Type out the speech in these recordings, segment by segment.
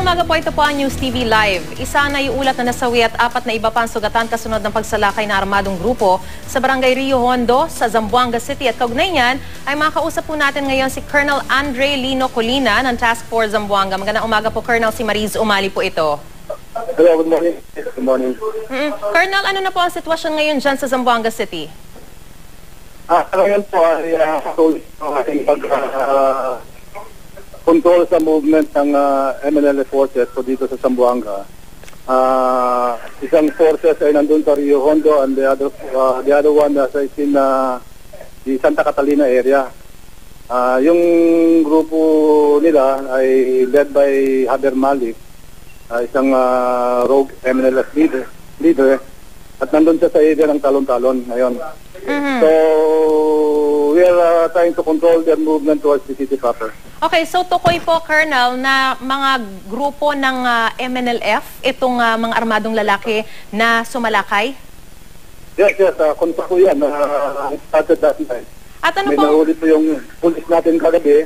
Magandang umaga po, ito po ang News TV Live. Isa na iulat na nasawi at 4 na iba pa ang sugatan kasunod ng pagsalakay na armadong grupo sa Barangay Rio Hondo sa Zamboanga City. At kaugnay niyan ay makakausap po natin ngayon si Colonel Andre Lino Colina ng Task Force Zamboanga. Magandang umaga po, Colonel. Si Mariz Umali po ito. Hello, good morning. Good morning. Colonel, ano na po ang sitwasyon ngayon dyan sa Zamboanga City? Ngayon po ay ating control sa movement ng MNLF forces po dito sa Zamboanga. Isang forces ay nandun sa Rio Hondo and the other one is in the Santa Catalina area. Yung grupo nila ay led by Haber Malik, isang rogue MNLF leader, at nandun siya sa area ng Talon-Talon ngayon. So, we are trying to control their movement towards the city proper. Okay, so tukoy po, Colonel, na mga grupo ng MNLF, itong mga armadong lalaki na sumalakay? Yes, kontra ko yan. Started that night. At ano May po? nahuli po yung police natin kagabi,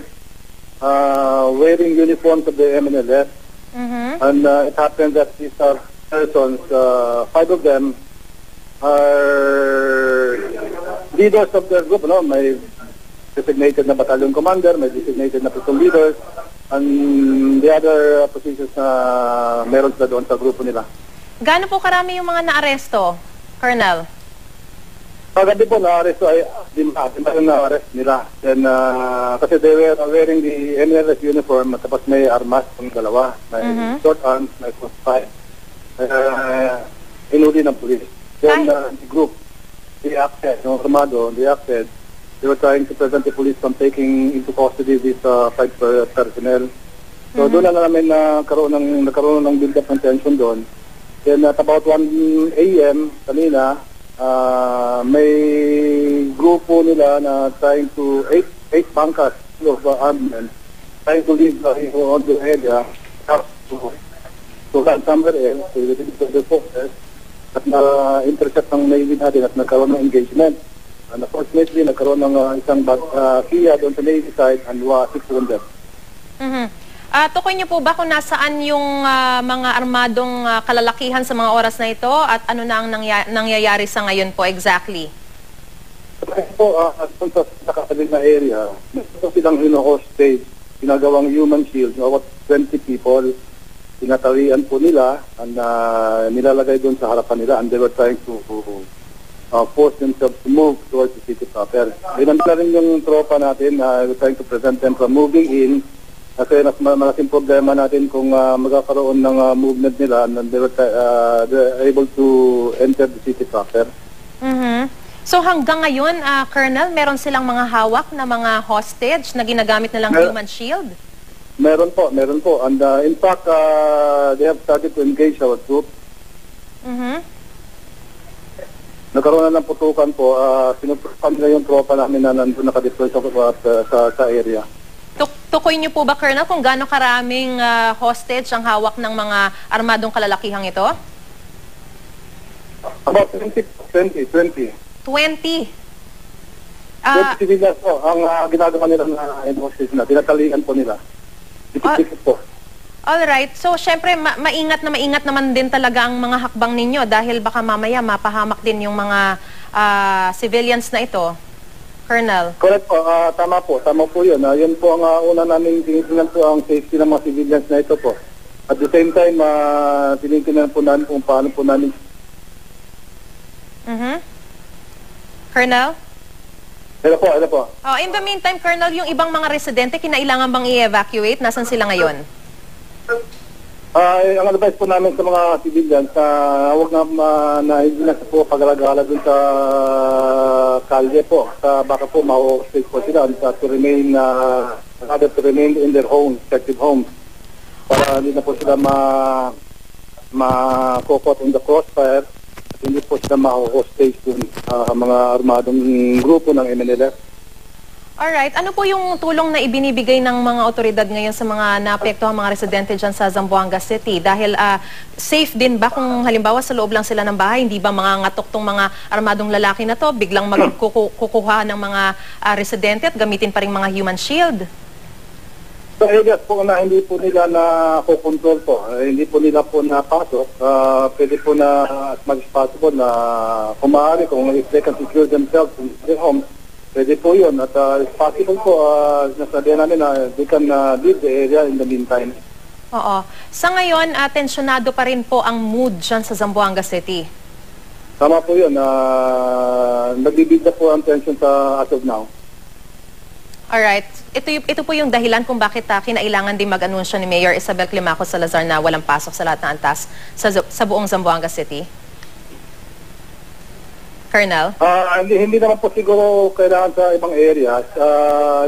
wearing uniforms of the MNLF. And it happened that these are persons, 5 of them, are leaders of their group. No? May designated na battalion commander, may designated na platoon leaders, and the other positions na meron sila doon sa grupo nila. Gaano po karami yung mga naaresto, Colonel? Kagabi po na-aresto ay lima yung na-arrest nila. Then, kasi they were wearing the MNLF uniform at tapos may armas ng dalawa. May short arms, may crossfire. Inuli ng police. Then the group, they acted, armado, they were trying to prevent the police from taking into custody these 5 personnel. So doon na namin nagkaroon ng build-up ng tension doon. Then at about 1 a.m. kanina, may grupo nila na trying to, 8 bunkers of armament, trying to leave the area to land somewhere else within the forces at na-intercept ng Navy natin at nagkaroon ng engagement. And unfortunately, nagkaroon ng isang Kia doon sa Navy side and 6 wounded. Tukoy niyo po ba kung nasaan yung mga armadong kalalakihan sa mga oras na ito at ano na ang nangyayari sa ngayon po exactly? Kasi po, doon sa Catalina area, ito silang hino-hostage, ginagawang human shield, about 20 people, tinatalian po nila and nilalagay doon sa harapan nila and they were trying to force themselves to move towards the city proper. Binanda rin yung tropa natin, we're trying to prevent them from moving in kasi malaking problema natin kung magkakaroon ng movement nila and they're able to enter the city proper. So hanggang ngayon, Colonel, meron silang mga hawak na mga hostage na ginagamit nilang human shield? Meron po. And in fact, they have started to engage our troops. Nagkaroon na ng putukan po. Sinupukan nila yung tropa namin na nandun nakadeploy sa area. Tukoy niyo po ba, Colonel, kung gaano karaming hostage ang hawak ng mga armadong kalalakihang ito? About 20. 20 civilians po ang ginagawa nila na hostage na. Tinatalian po nila. Dikit-dikit po. Alright. So, syempre, maingat naman din talaga ang mga hakbang ninyo dahil baka mamaya mapahamak din yung mga civilians na ito, Colonel. Correct po. Tama po yun. Yun po ang una namin tinitingnan po ang safety ng mga civilians na ito po. At the same time, tinitingnan po namin kung paano po namin. Colonel? Hello po. In the meantime, Colonel, yung ibang mga residente, kinailangan bang i-evacuate? Nasaan sila ngayon? Ang advice po namin sa mga civilians, huwag na hindi na po pag-alagala dun sa kalye po. Baka po ma-hostage po sila to remain in their homes, respective homes. Para hindi na po sila ma-caught in the crossfire. Hindi po sila ma-hostage dun mga armadong grupo ng MNLF. Alright. Ano po yung tulong na ibinibigay ng mga otoridad ngayon sa mga naapektuhang mga residente dyan sa Zamboanga City? Dahil safe din ba kung halimbawa sa loob lang sila ng bahay, hindi ba mga ngatok tong mga armadong lalaki na to, biglang magkukuha ng mga residente at gamitin pa rin mga human shield? So, sa areas po na hindi po nila na control po, hindi po nila po napasok, pwede po na as much as possible na kung maaari, kung if they can secure themselves in their homes, pwede po yun. At if possible po, nasabihan namin na they can leave the area in the meantime. Oo. Sa ngayon, tensyonado pa rin po ang mood dyan sa Zamboanga City. Tama po yun. Nagbibigda po ang tension as of now. Alright. Ito po yung dahilan kung bakit kinailangan din mag-anunsyo ni Mayor Isabel Climaco Salazar na walang pasok sa lahat ng antas sa buong Zamboanga City? Colonel? Hindi naman po siguro kailangan sa ibang areas.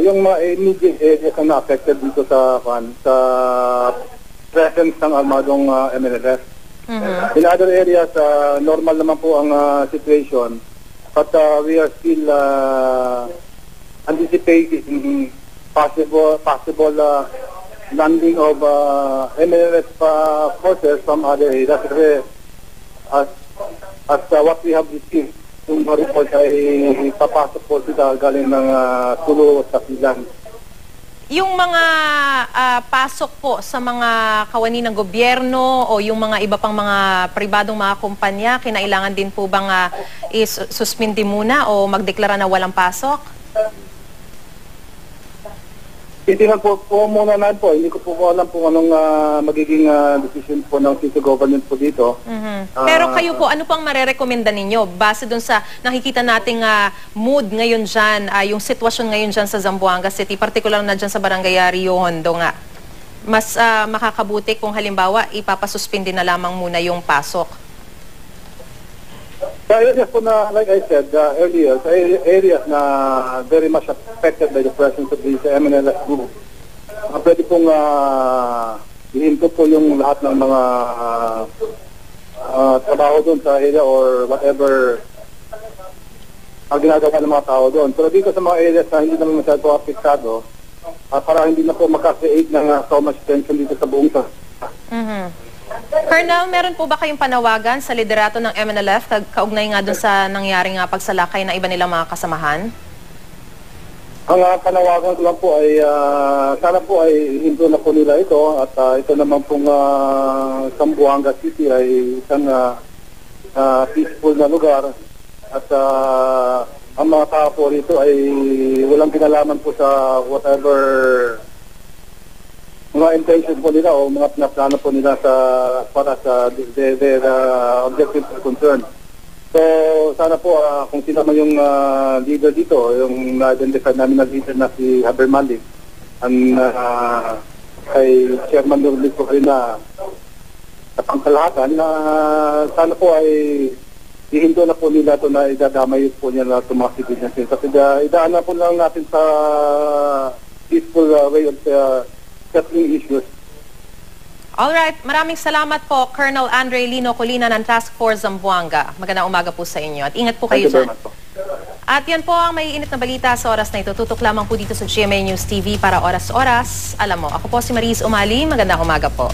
Yung mga immediate areas na affected dito sa presence ng armadong MNLF. In other areas, normal naman po ang situation. But we are still anticipating possible landing of MNLF forces from other areas. Kasi as what we have received, yung report ay papasok po sila galing ng Tulo sa Pilan. Yung mga pasok po sa mga kawani ng gobyerno o yung mga iba pang mga pribadong mga kumpanya, kinailangan din po bang isuspindi muna o magdeklara na walang pasok? Titingnan po muna natin po. Hindi ko po alam kung anong magiging decision po ng city government po dito. Pero kayo po, ano pang marerekomenda ninyo? Base dun sa nakikita nating mood ngayon dyan, yung sitwasyon ngayon dyan sa Zamboanga City, particular na dyan sa Barangay Rio Hondo nga, mas makakabuti kung halimbawa ipapasuspindi na lamang muna yung pasok. Sa areas po na, like I said earlier, sa areas na very much affected by the presence of this MNLF group, pwede pong ihinto po yung lahat ng mga trabaho doon sa area or whatever ang ginagawa ng mga tao doon. Pero dito sa mga areas na hindi naman masyado apektado, para hindi na po makakreate ng so much tension dito sa buong sa. Colonel, meron po ba kayong panawagan sa liderato ng MNLF kaugnay nga dun sa nangyaring pagsalakay ng iba nilang mga kasamahan? Ang panawagan ko lang po ay sana po ay hinto na po nila ito at ito naman pong Zamboanga City ay isang peaceful na lugar at ang mga tao po rito ay walang kinalaman po sa whatever mga intention po nila o mga pinaplano po nila para sa their objective concern. So, sana po kung sino man yung leader dito, yung na-identify namin na leader na si Haber Malik, ang kay Chairman Nurlik po rin na pangkalahatan, sana po ay ihinto na po nila ito na idadamay po niya na itong mga civilians. Kasi idaan na po lang natin sa peaceful way of settling issues. Alright, maraming salamat po, Colonel Andre Lino Colina ng Task Force Zamboanga. Magandang umaga po sa inyo at ingat po kayo dyan. At yan po ang may init na balita sa oras na ito. Tutok lamang po dito sa GMA News TV para oras-oras. Alam mo, ako po si Maris Umali. Magandang umaga po.